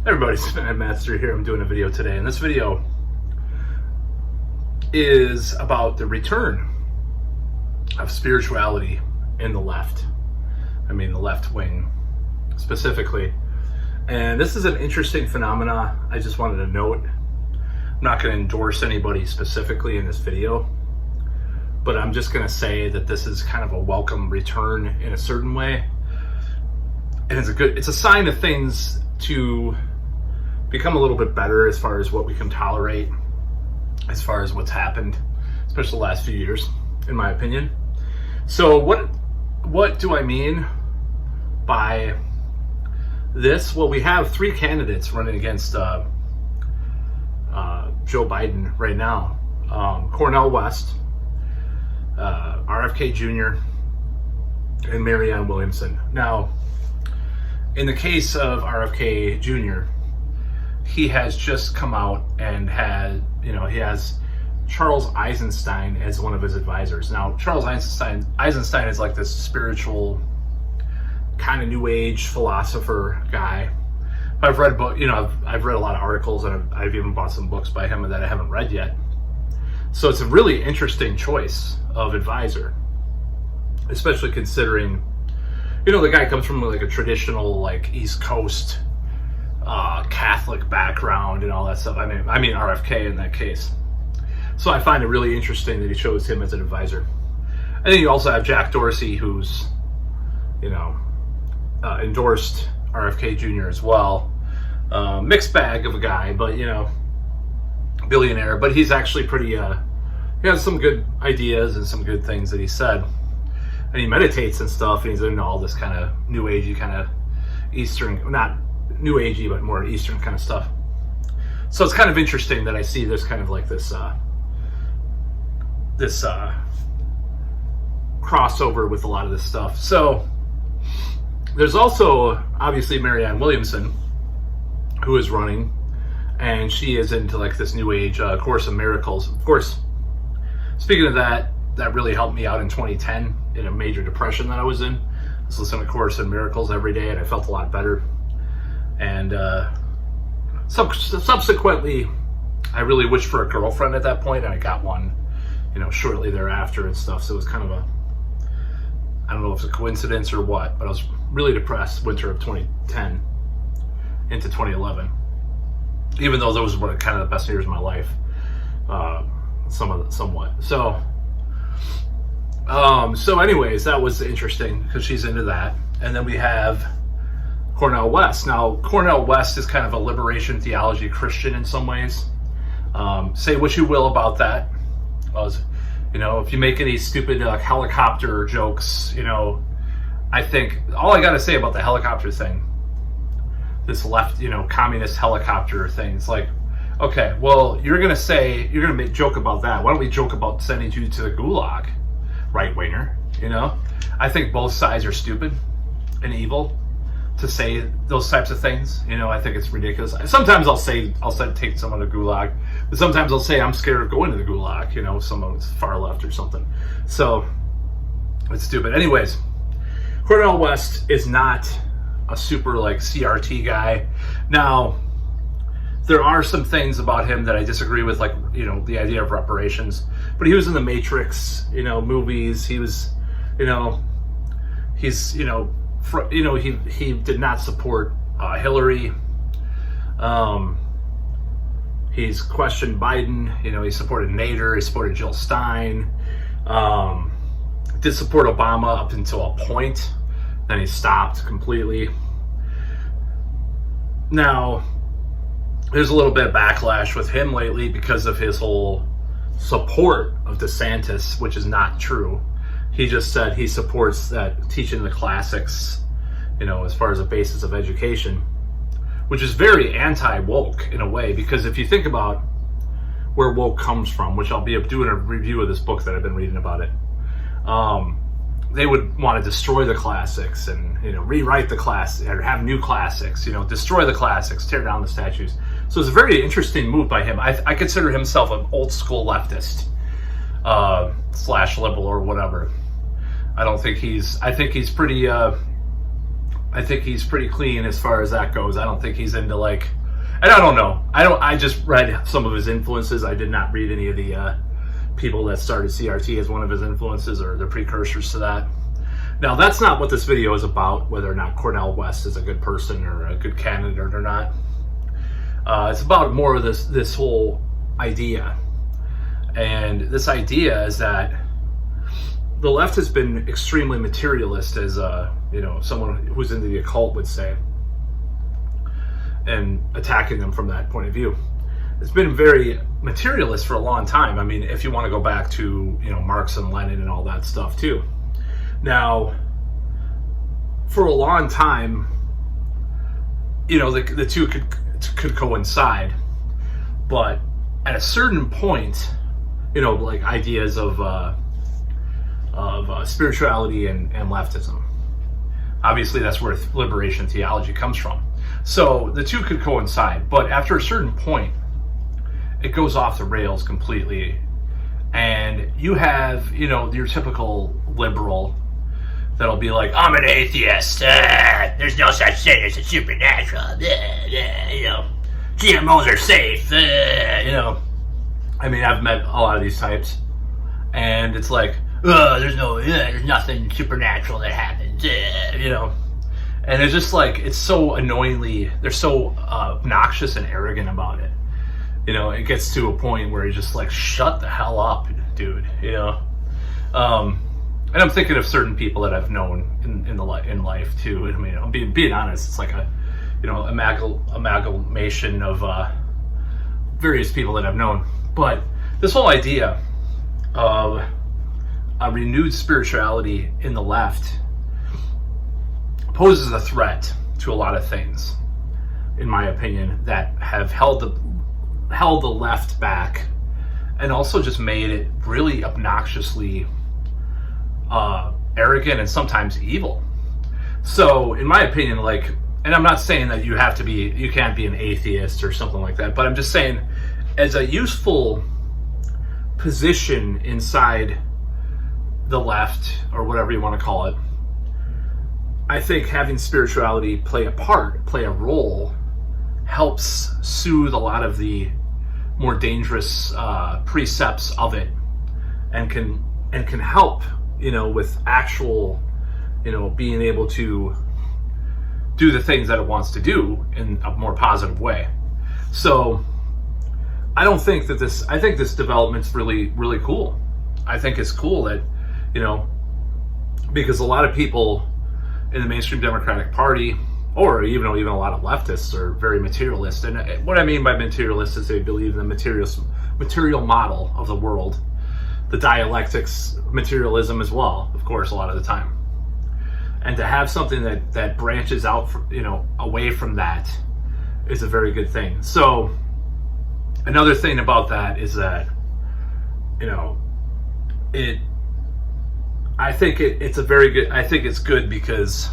Everybody's Spinhead Master here. I'm doing a video today, and this video is about the return of spirituality in the left. I mean, the left wing specifically. And this is an interesting phenomena I just wanted to note. I'm not going to endorse anybody specifically in this video, but I'm just going to say that this is kind of a welcome return in a certain way. And it's a sign of things to become a little bit better as far as what we can tolerate, as far as what's happened, especially the last few years, in my opinion. So what do I mean by this? Well, we have three candidates running against Joe Biden right now. Cornel West, RFK Jr., and Marianne Williamson. Now, in the case of RFK Jr., he has just come out and he has Charles Eisenstein as one of his advisors. Now, Charles Eisenstein is like this spiritual, kind of new age philosopher guy. I've read I've read a lot of articles, and I've even bought some books by him that I haven't read yet. So it's a really interesting choice of advisor, especially considering, the guy comes from like a traditional, like East Coast Catholic background and all that stuff. I mean RFK in that case. So I find it really interesting that he chose him as an advisor. And then you also have Jack Dorsey, who's, endorsed RFK Jr. as well. Mixed bag of a guy, but, billionaire. But he's actually pretty, he has some good ideas and some good things that he said. And he meditates and stuff, and he's into all this kind of new agey, kind of Eastern, not new agey, but more Eastern kind of stuff. So it's kind of interesting that I see this kind of like this crossover with a lot of this stuff. So there's also obviously Marianne Williamson, who is running, and she is into like this new age Course in Miracles. Of course, speaking of that really helped me out in 2010 in a major depression that I was in. I was listening to Course in Miracles every day, and I felt a lot better. And subsequently, I really wished for a girlfriend at that point, and I got one, shortly thereafter and stuff. So it was kind of I don't know if it's a coincidence or what, but I was really depressed winter of 2010 into 2011, even though those were kind of the best years of my life, somewhat. So anyways, that was interesting because she's into that. And then we have Cornel West. Now, Cornel West is kind of a liberation theology Christian in some ways. Say what you will about that. If you make any stupid helicopter jokes, I think all I got to say about the helicopter thing, this left, communist helicopter thing, it's like, okay, well, you're going to make joke about that. Why don't we joke about sending you to the gulag, right winger? I think both sides are stupid and evil to say those types of things. I think it's ridiculous. Sometimes I'll say take someone to gulag, but sometimes I'll say I'm scared of going to the gulag, someone's far left or something. So it's stupid. Anyways, Cornel West is not a super like CRT guy. Now, there are some things about him that I disagree with, like, the idea of reparations, but he was in the Matrix, movies. He was, he did not support Hillary. He's questioned Biden. He supported Nader. He supported Jill Stein. Did support Obama up until a point. Then he stopped completely. Now, there's a little bit of backlash with him lately because of his whole support of DeSantis, which is not true. He just said he supports that teaching the classics, as far as a basis of education, which is very anti-woke in a way, because if you think about where woke comes from, which I'll be doing a review of this book that I've been reading about it, they would want to destroy the classics and, rewrite the classics or have new classics, destroy the classics, tear down the statues. So it's a very interesting move by him. I consider himself an old school leftist, / liberal or whatever. I think he's pretty I think he's pretty clean as far as that goes. I don't think he's into like, and I don't know. I just read some of his influences. I did not read any of the people that started CRT as one of his influences or the precursors to that. Now, that's not what this video is about, whether or not Cornel West is a good person or a good candidate or not. It's about more of this whole idea. And this idea is that the left has been extremely materialist, as someone who's into the occult would say, and attacking them from that point of view. It's been very materialist for a long time. I mean, if you want to go back to Marx and Lenin and all that stuff too. Now, for a long time, the two could coincide, but at a certain point, like ideas of spirituality and leftism. Obviously, that's where liberation theology comes from. So the two could coincide, but after a certain point, it goes off the rails completely. And you have, your typical liberal that'll be like, I'm an atheist. There's no such thing as a supernatural. GMOs are safe. I mean, I've met a lot of these types, and it's like, there's nothing supernatural that happens, And it's just like, it's so annoyingly, they're so obnoxious and arrogant about it. It gets to a point where you're just like, shut the hell up, dude. And I'm thinking of certain people that I've known in life too. I mean, I'm being honest. It's like a, amalgamation of various people that I've known. But this whole idea of a renewed spirituality in the left poses a threat to a lot of things, in my opinion, that have held the left back, and also just made it really obnoxiously arrogant and sometimes evil. So, in my opinion, and I'm not saying that you can't be an atheist or something like that, but I'm just saying, as a useful position inside the left, or whatever you want to call it, I think having spirituality play a role, helps soothe a lot of the more dangerous precepts of it, and can help, with actual, being able to do the things that it wants to do in a more positive way. So I think this development's really, really cool. I think it's cool that, because a lot of people in the mainstream Democratic Party, or even a lot of leftists, are very materialist. And what I mean by materialist is they believe in the material model of the world, the dialectics, materialism as well, of course, a lot of the time. And to have something that branches out, away from that, is a very good thing. So another thing about that is that, I think it's good because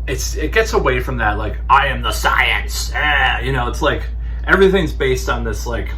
it gets away from that, like, I am the science. It's like everything's based on this, like,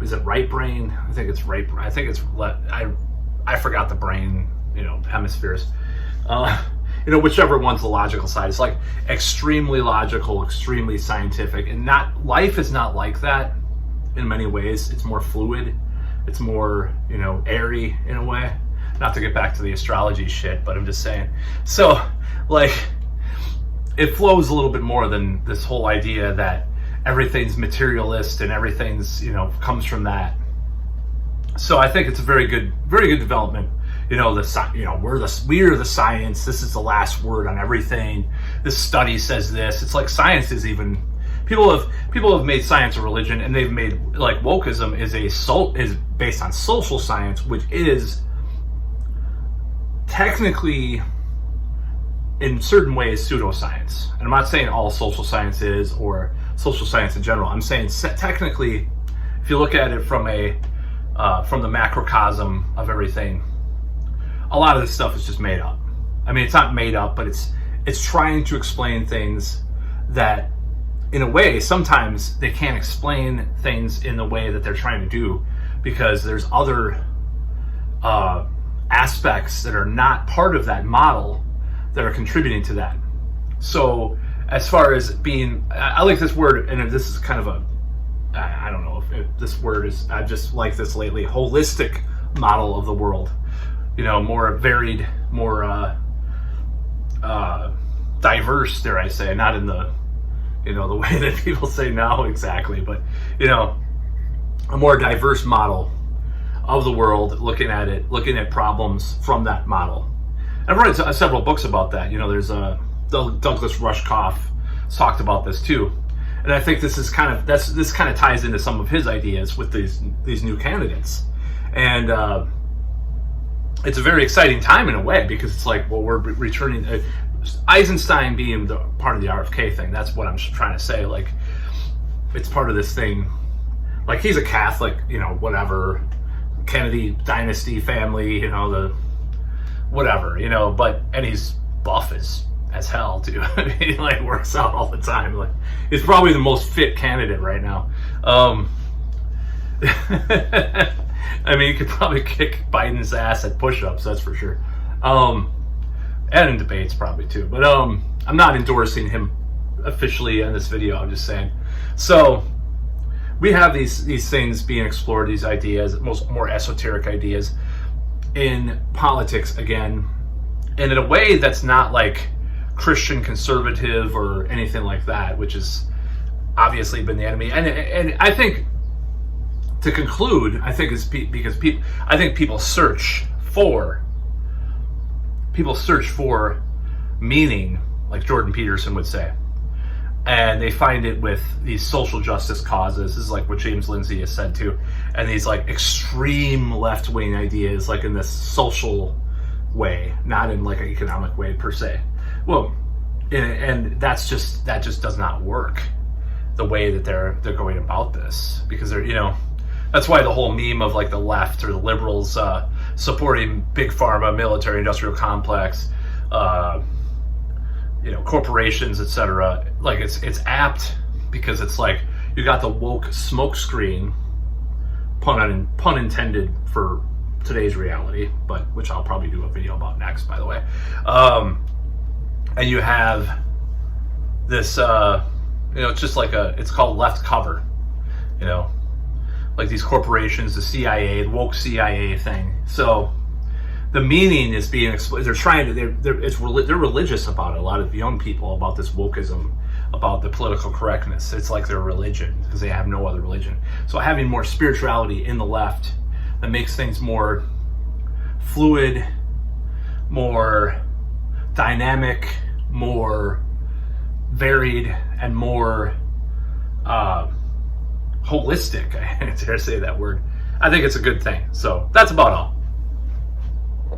is it right brain? I think it's right. I think it's I forgot the brain, hemispheres. Whichever one's the logical side. It's like extremely logical, extremely scientific, and life is not like that in many ways. It's more fluid. It's more, airy in a way. Not to get back to the astrology shit, but I'm just saying. So, it flows a little bit more than this whole idea that everything's materialist and everything's, comes from that. So I think it's a very good development. We're the science. This is the last word on everything. This study says this. It's like science is even. People have made science a religion, and they've made, like, wokeism is based on social science, which is technically, in certain ways, pseudoscience. And I'm not saying all social science is, or social science in general. I'm saying technically, if you look at it from the macrocosm of everything, a lot of this stuff is just made up. I mean, it's not made up, but it's trying to explain things that, in a way, sometimes they can't explain things in the way that they're trying to do, because there's other aspects that are not part of that model that are contributing to that. So as far as being, I like this word, and this is kind of a, I don't know if this word is, I just like this lately, holistic model of the world. You know, more varied, more diverse, dare I say, not in the, you know, the way that people say now exactly, but, you know, a more diverse model of the world, looking at problems from that model. I've read several books about that. You know, there's Douglas Rushkoff talked about this too, and I think this kind of ties into some of his ideas with these new candidates, and it's a very exciting time in a way, because it's like, well, we're returning. Eisenstein being the part of the RFK thing. That's what I'm trying to say. Like, it's part of this thing. Like, he's a Catholic, you know, whatever, Kennedy dynasty family, you know, the whatever, you know, and he's buff as hell too. I mean, he like works out all the time. Like, he's probably the most fit candidate right now. I mean, you could probably kick Biden's ass at push-ups, that's for sure. And in debates probably too. But I'm not endorsing him officially in this video, I'm just saying. So we have these things being explored, these ideas, more esoteric ideas in politics again, and in a way that's not like Christian conservative or anything like that, which has obviously been the enemy. And I think, to conclude, I think it's because people search for meaning, like Jordan Peterson would say, and they find it with these social justice causes. This is like what James Lindsay has said too, and these like extreme left-wing ideas, like in this social way, not in like an economic way per se. Well, and that just does not work the way that they're going about this, because they're, you know, that's why the whole meme of like the left or the liberals supporting big pharma, military industrial complex, you know, corporations, etc. Like, it's apt, because it's like you got the woke smoke screen, pun intended for today's reality, but which I'll probably do a video about next, by the way. And you have this, you know, it's just like it's called left cover, you know, like these corporations, the CIA, the woke CIA thing. So the meaning is being exploited. They're trying to, they're religious about it. A lot of young people about this wokeism, about the political correctness. It's like their religion, because they have no other religion. So having more spirituality in the left, that makes things more fluid, more dynamic, more varied, and more holistic. I dare say that word. I think it's a good thing. So that's about all.